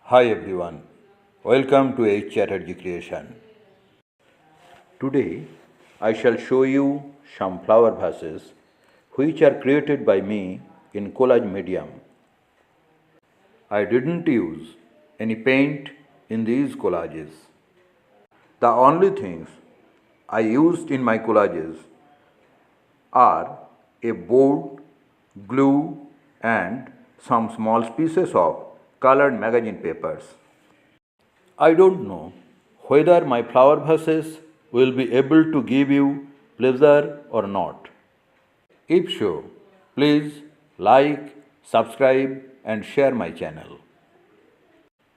Hi everyone, welcome to a Chatterjee creation. Today I shall show you some flower vases which are created by me in collage medium. I didn't use any paint in these collages. The only things I used in my collages are a board, glue and some small pieces of colored magazine papers. I don't know whether my flower vases will be able to give you pleasure or not. If so, please like, subscribe and share my channel.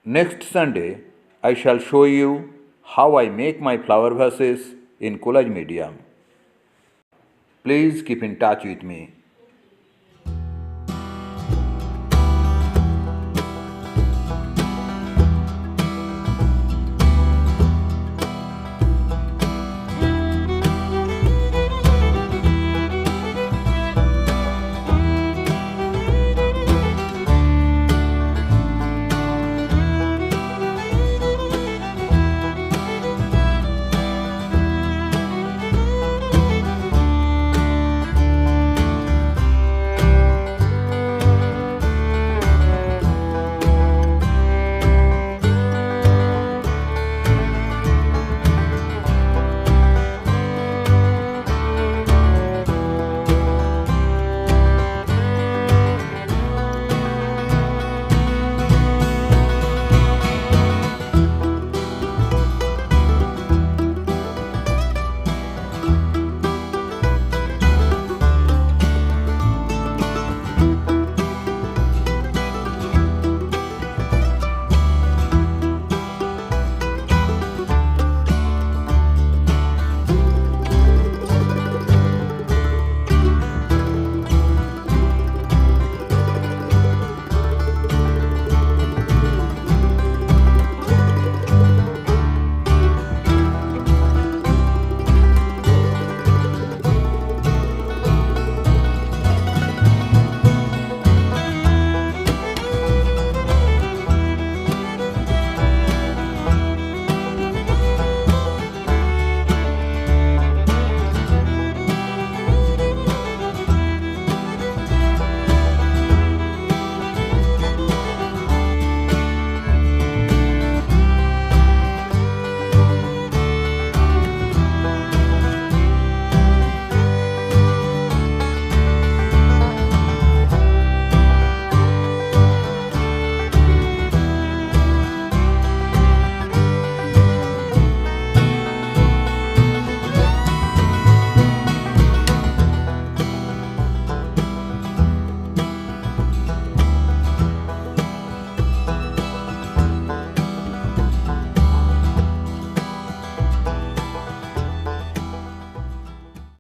Next Sunday, I shall show you how I make my flower vases in collage medium. Please keep in touch with me.